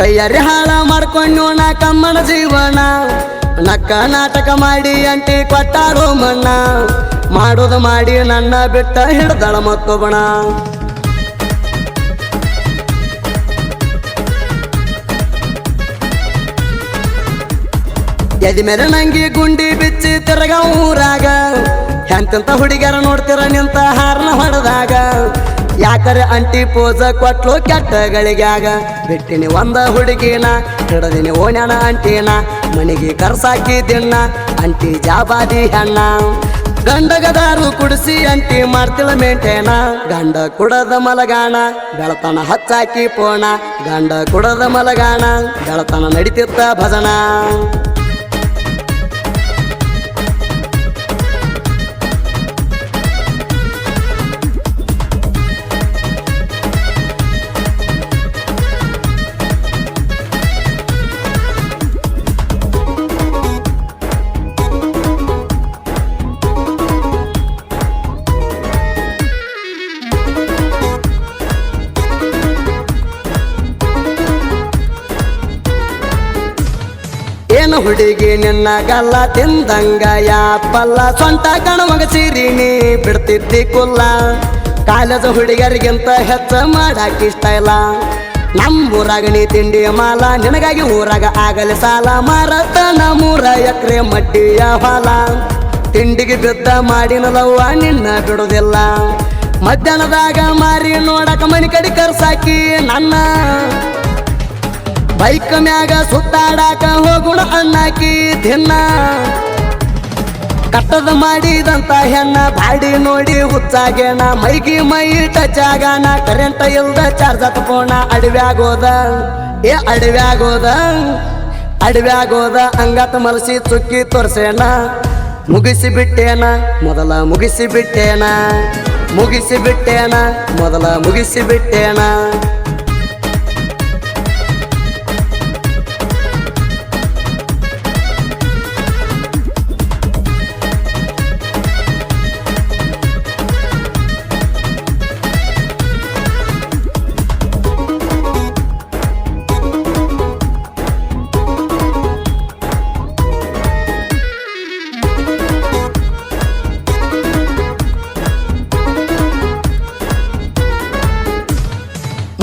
ಕೈಯರಿ ಹಾಳ ಮಾಡ್ಕೊಂಡು ನಾ ಕಮ್ಮನ ಜೀವನ ನಕ್ಕ ನಾಟಕ ಮಾಡಿ ಅಂಟಿ ಕೊಟ್ಟಾಡೋ ಮಣ್ಣ ಮಾಡೋದು ಮಾಡಿ ನನ್ನ ಬಿಟ್ಟ ಹಿಡ್ದಳ ಮತ್ತೊಬ್ಬಣ ಎದಿ ಮೇಲೆ ನಂಗಿ ಗುಂಡಿ ಬಿಚ್ಚಿ ತಿರ್ಗ ಊರಾಗ ಎಂತೆಂತ ಹುಡುಗಿಯರ ನೋಡ್ತಿರ ನಿಂತ ಹಾರನ ಹೊಡೆದಾಗ ಯಾಕರೆ ಅಂಟಿ ಪೋಜ ಕೊಟ್ಲು ಕೆಟ್ಟಗಳಿಗ್ಯಾಗ ಬಿಟ್ಟಿನಿ ಒಂದ ಹುಡುಗಿನ ಹಿಡದಿನಿ ಓಣ್ಯಾನ ಅಂಟಿನ ಮನೆಗೆ ಕರ್ಸಾಕಿ ದಿಣ್ಣ ಅಂಟಿ ಜಾಬಾದಿ ಹೆಣ್ಣ ಗಂಡಗದಾರು ಕುಡಿಸಿ ಅಂಟಿ ಮಾಡ್ತಿಳ ಮೇಂಟೇನ ಗಂಡ ಕುಡದ ಮಲಗಾಣ ಬೆಳತನ ಹಚ್ಚಾಕಿ ಪೋಣ ಗಂಡ ಕುಡದ ಮಲಗಾಣ ಬೆಳತನ ನಡಿತಿತ್ತ ಭಜನ ಏನು ಹುಡುಗಿ ನಿನ್ನ ಗಲ್ಲ ತಿಂದಂಗ ಯಾಪಲ್ಲ ಸ್ವಂತ ಕಣಮಗ ಸಿರಿನಿ ಬಿಡ್ತಿದ್ದಿ ಕುಲ್ಲ ಕಾಲೇಜ್ ಹುಡುಗರಿಗಿಂತ ಹೆಚ್ಚ ಮಾಡಾಕಿಷ್ಟ ಇಲ್ಲ ನಮ್ಮೂರಾಗ ನೀ ತಿಂಡಿ ಮಾಲ ನಿನಗಾಗಿ ಊರಾಗ ಆಗಲಿ ಸಾಲ ಮಾರತನ 3 ಎಕರೆ ಮಡ್ಡಿಯ ಹೊಲ ತಿಂಡಿಗೆ ಬಿದ್ದ ಮಾಡಿನಲವ್ವ ನಿನ್ನ ಬಿಡುದಿಲ್ಲ ಮಧ್ಯಾಹ್ನದಾಗ ಮಾರಿ ನೋಡಕ ಮನಿ ಕಡೆ ಕರ್ಸಾಕಿ ನನ್ನ ಬೈಕ್ ಮ್ಯಾಗ ಸುತ್ತಾಡಾಕ ಹೋಗುಣ ಅಣ್ಣಾಕಿ ದಿನ ಕಟ್ಟದ ಮಾಡಿದಂತ ಹೆಣ್ಣ ಬಾಡಿ ನೋಡಿ ಹುಚ್ಚಾಗೇಣ ಮೈಗಿ ಮೈ ಟಚ್ ಆಗಾನ ಕರೆಂಟ್ ಇಲ್ದ ಚಾರ್ಜ್ ಹತ್ಕೋಣ ಅಡವ್ಯಾಗೋದ ಅಡವ್ಯಾಗೋದ ಅಂಗತ ಮಲಸಿ ಚುಕ್ಕಿ ತೋರ್ಸೇಣ ಮುಗಿಸಿ ಬಿಟ್ಟೇನ ಮೊದಲ ಮುಗಿಸಿ ಬಿಟ್ಟೇನ ಮೊದಲ ಮುಗಿಸಿ ಬಿಟ್ಟೇನ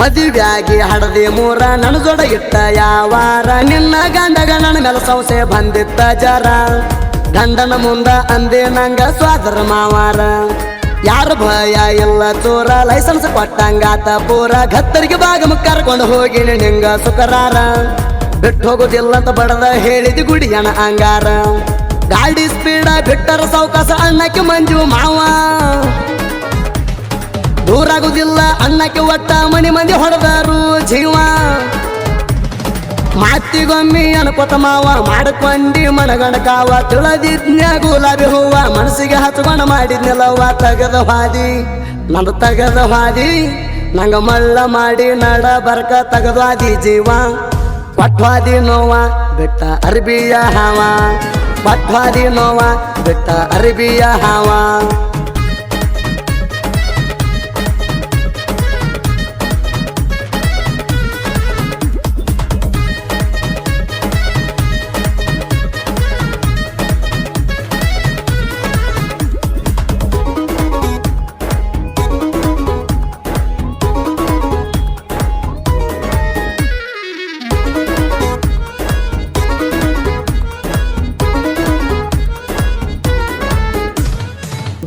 ಮದುವೆಯಾಗಿ ಹಡದಿ 3 ನನ್ನ ಜೋಡ ಇಟ್ಟ ಯಾವಾರ ನಿನ್ನ ಗಂಡಗ ನನ್ನ ಮೇಲೆ ಸಂಸೆ ಬಂದಿತ್ತ ಜರ ಗಂಡನ ಮುಂದ ಅಂದೆ ನಂಗ ಸ್ವಾದರ ಮಾವಾರ ಯಾರ ಭಯ ಇಲ್ಲ ಚೋರ ಲೈಸೆನ್ಸ್ ಕೊಟ್ಟಂಗಾತ ಪೂರ ಗತ್ತರಿಗೆ ಬಾಗಮ ಕರ್ಕೊಂಡು ಹೋಗಿ ನಿಂಗ ಸುಕರಾರ ಬಿಟ್ಟು ಹೋಗೋದಿಲ್ಲ ಅಂತ ಬಡದ ಹೇಳಿದಿ ಗುಡಿಯನ ಅಂಗಾರ ಗಾಡಿ ಸ್ಪೀಡ ಬಿಟ್ಟರ ಸೌಕಾಸ ಅಣ್ಣಕ್ಕೆ ಮಂಜು ಮಾವ ದೂರಾಗುದಿಲ್ಲ ಅನ್ನಕ್ಕೆ ಒಟ್ಟ ಮನಿ ಮಂದಿ ಹೊಡೆದಾರು ಜೀವ ಮಾತಿಗೊಮ್ಮಿ ಅನ್ಕೋತ ಮಾವ ಮಾಡ್ಕೊಂಡಿ ಮನಗಣಕಾವ ತಿಳದಿದ್ನ್ಯ ಗುಲಾಬಿ ಹೂವ ಮನಸ್ಸಿಗೆ ಹಚ್ಕೊಂಡ ಮಾಡಿದ್ನಲ್ಲವ್ವ ತಗದ ಹಾದಿ ನಂಗ ಮಳ್ಳ ಮಾಡಿ ನಡ ಬರ್ಕ ತಗದ್ವಾದಿ ಜೀವ ಕೊಟ್ವಾದಿ ನೋವ ಬಿಟ್ಟ ಅರ್ಬಿಯ ಹಾವ ಕೊಟ್ವಾದಿ ನೋವ ಬಿಟ್ಟ ಅರ್ಬಿಯ ಹಾವ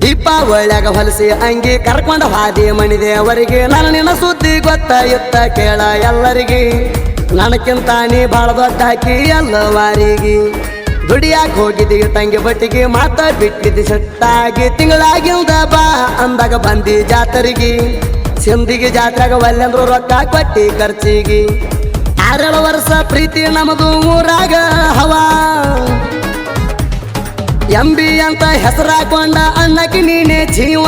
ದೀಪಾವಳಿಯಾಗ ಹೊಲಸಿ ಅಂಗಿ ಕರ್ಕೊಂಡ ಹಾದಿ ಮಣಿದೇವರಿಗೆ ನಾನು ನಿನ್ನ ಸುದ್ದಿ ಗೊತ್ತಾಯುತ್ತ ಕೇಳ ಎಲ್ಲರಿಗೆ ನನಕ್ಕಿಂತ ನೀ ಬಾಳ ದೊಡ್ಡ ಹಾಕಿ ಎಲ್ಲವಾರಿಗೆ ದುಡಿಯಾಕ ಹೋಗಿದ್ದಿ ತಂಗಿ ಬಟ್ಟಿಗೆ ಮಾತ ಬಿಟ್ಟಿದ್ದಿ ಸಟ್ಟಾಗಿ ತಿಂಗಳಾಗಿಲ್ದ ಬಾ ಅಂದಾಗ ಬಂದಿ ಜಾತರಿಗೆ ಸಿಂದಿಗೆ ಜಾತ್ರೆಗ ಒಲ್ಲೆಂದ್ರು ರೊಕ್ಕ ಕೊಟ್ಟಿ ಖರ್ಚಿಗೆ 6 ವರ್ಷ ಪ್ರೀತಿ ನಮದು ಊರಾಗ ಹವಾ ಎಂಬಿ ಅಂತ ಹೆಸರಾಕೊಂಡ ಅಣ್ಣಕ್ಕೆ ನೀನೇ ಜೀವ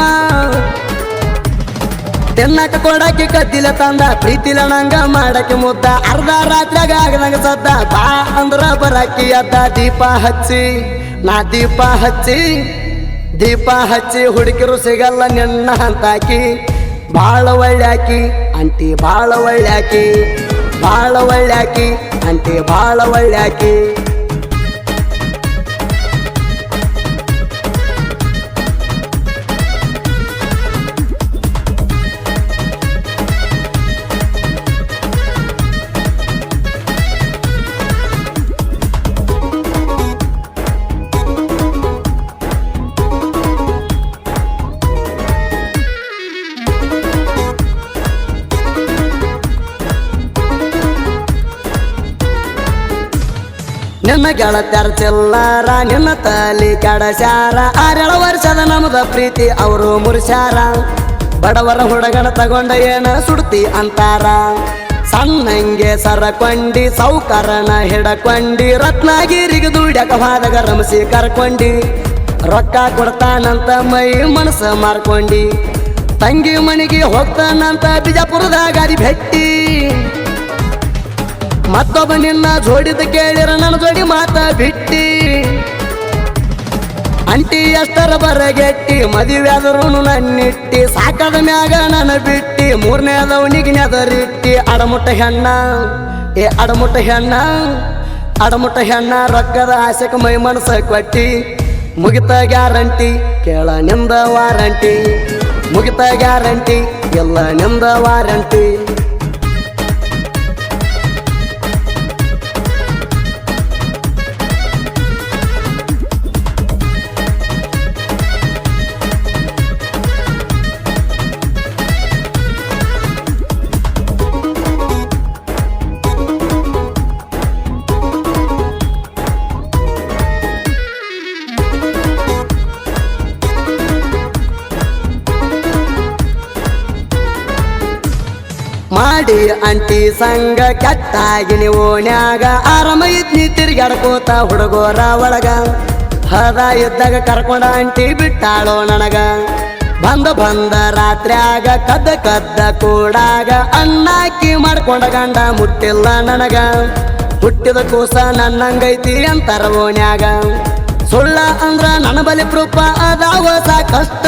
ತಿನ್ನಕ ಕೊಡಕ್ಕೆ ಕದ್ದಿಲ ತಂದ ಪ್ರೀತಿಲ ನಂಗ ಮಾಡಕ್ಕೆ ಮುದ್ದ ಅರ್ಧ ರಾತ್ರಿಯಾಗ ಆಗದಂಗ ಸದ್ದ ಬಾ ಅಂದ್ರ ಬರಾಕಿ ಅದ್ದ ದೀಪ ಹಚ್ಚಿ ಹುಡುಕಿರು ಸಿಗಲ್ಲ ನಿನ್ನ ಅಂತಾಕಿ ಬಾಳ ಒಳ್ಳ್ಯಾಕಿ ಅಂಟಿ ಬಾಳ ಒಳ್ಳ್ಯಾಕಿ ಬಾಳ ಒಳ್ಳ್ಯಾಕಿ ಅಂಟಿ ಬಾಳ ಒಳ್ಳ್ಯಾಕಿ. ನಿನ್ನ ಗೆಳತ್ಯಾರ ಚಿಲ್ಲಾರ ನಿನ್ನ ತಲಿ ಕೆಡಸ್ಯಾರ. 6 ವರ್ಷದ ನಮ್ದ ಪ್ರೀತಿ ಅವರು ಮುರ್ಸ್ಯಾರ. ಬಡವರ ಹುಡುಗನ ತಗೊಂಡ ಏನ ಸುಡ್ತಿ ಅಂತಾರ. ಸಣ್ಣಂಗೆ ಸರಕೊಂಡಿ ಸೌಕರನ ಹಿಡಕೊಂಡಿ. ರತ್ನಗಿರಿಗೆ ದುಡ್ಯಾಕ ಹೋದಾಗ ರಮಸಿ ಕರ್ಕೊಂಡಿ. ರೊಕ್ಕ ಕೊಡ್ತಾನಂತ ಮೈ ಮನಸ್ಸ ಮಾರ್ಕೊಂಡಿ. ತಂಗಿ ಮನೆಗೆ ಹೋಗ್ತಾನಂತ ಬಿಜಾಪುರದಾಗ ಅದಿ ಭೆಟ್ಟಿ. ಮತ್ತೊಬ್ಬ ನಿನ್ನ ಜೋಡಿದ ಕೇಳಿರ ನನ್ನ ಜೋಡಿ ಮಾತ ಬಿಟ್ಟಿ. ಅಂಟಿ ಎಷ್ಟರ ಬರಗೆಟ್ಟಿ ಮದುವೆ ಆದರೂ ನನ್ನಿಟ್ಟಿ. ಸಾಕದ ಮ್ಯಾಗ ನನ್ನ ಬಿಟ್ಟಿ 3ನೇದವನಿಗೆ ನೆದರಿಟ್ಟಿ. ಅಡಮುಟ್ಟ ಹೆಣ್ಣ ಅಡಮುಟ್ಟ ಹೆಣ್ಣ ಅಡಮುಟ್ಟ ಹೆಣ್ಣ. ರೊಕ್ಕದ ಆಸೆಕ ಮೈ ಮನಸ್ಸ ಕೊಟ್ಟಿ. ಮುಗಿತ ಗ್ಯಾರಂಟಿ ಕೇಳ ನಿಂದ ವಾರಂಟಿ. ಮುಗಿತ ಗ್ಯಾರಂಟಿ ಎಲ್ಲ ನಿಂದ ವಾರಂಟಿ. ಮಾಡಿ ಅಂಟಿ ಸಂಗ ಕೆಟ್ಟಾಗಿ ಓಣ್ಯಾಗ. ಆರಾಮ ಇದ್ನಿ ತಿರ್ಗಾಡ್ಕೋತ ಹುಡುಗೋರ ಒಳಗ. ಹದ ಇದ್ದಾಗ ಕರ್ಕೊಂಡ ಅಂಟಿ ಬಿಟ್ಟಾಳೋ ನನಗ. ಬಂದ ರಾತ್ರ್ಯಾಗ ಕದ್ದ ಕದ್ದ ಕೂಡಾಗ. ಅಣ್ಣಾಕಿ ಮಾಡ್ಕೊಂಡ ಗಂಡ ಮುಟ್ಟಿಲ್ಲ ನನಗ. ಹುಟ್ಟಿದ ಕೂಸ ನನ್ನಂಗೈತಿ ಅಂತಾರ ಓಣ್ಯಾಗ. ಸುಳ್ಳ ಅಂದ್ರ ನನ್ನ ಬಲಿ ಪ್ರೂಪ ಅದಾವ ಸಾಕಷ್ಟ.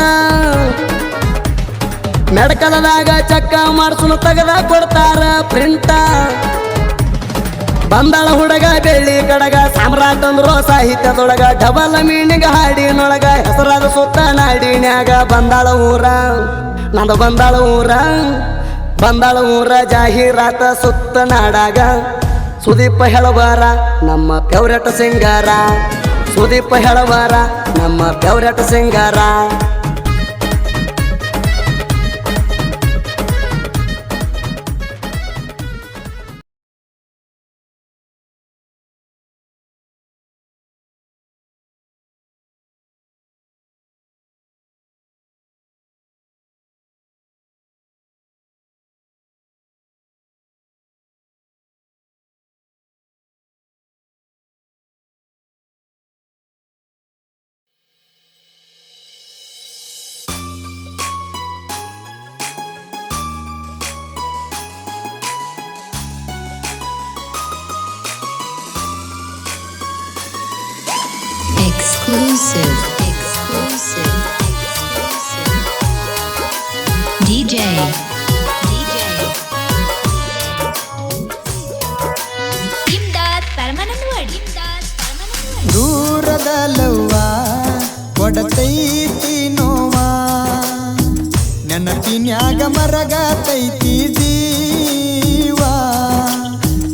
ಮೆಡಕಲದಾಗ ಚಕ್ಕ ಮಾಡ್ಸುನು ತಗದ ಕೊಡ್ತಾರ ಪ್ರಿಂಟ. ಬಂದಾಳ ಹುಡುಗ ಬೆಳ್ಳಿ ಕಡಗ. ಸಾಮ್ರಾಟ್ ಅಂದ್ರು ಸಾಹಿತ್ಯದೊಳಗ. Double meaning ಹಾಡಿನೊಳಗ. ಹೆಸರಾದ ಸುತ್ತ ನಾಡಿನ್ಯಾಗ. ಬಂದಾಳ ಊರ ನಂದು ಬಂದಾಳ ಊರ. ಬಂದಾಳ ಊರ ಜಾಹೀರಾತ ಸುತ್ತ ನಾಡಾಗ. ಸುದೀಪ ಹೇಳಬಾರ ನಮ್ಮ ಫೇವ್ರೇಟ್ ಸಿಂಗಾರ. ಸುದೀಪ ಹೇಳಬಾರ ನಮ್ಮ ಫೇವ್ರೇಟ್ ಸಿಂಗಾರ. Exclusive. DJ. Imdad Paramananwadi. ದೂರದ ಲವ್ವ ಕೊಡತೈತಿ ನೋವ. ನೆನಪಿನ್ಯಾಗ ಮರಗತೈತಿ ಜೀವ.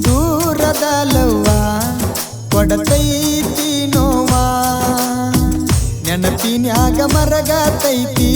ದೂರದ ಲವ್ವ ಕೊಡತೈತಿ ನೋವ. ನೆನಪಿನ್ಯಾಗ ಮರಗತೈತಿ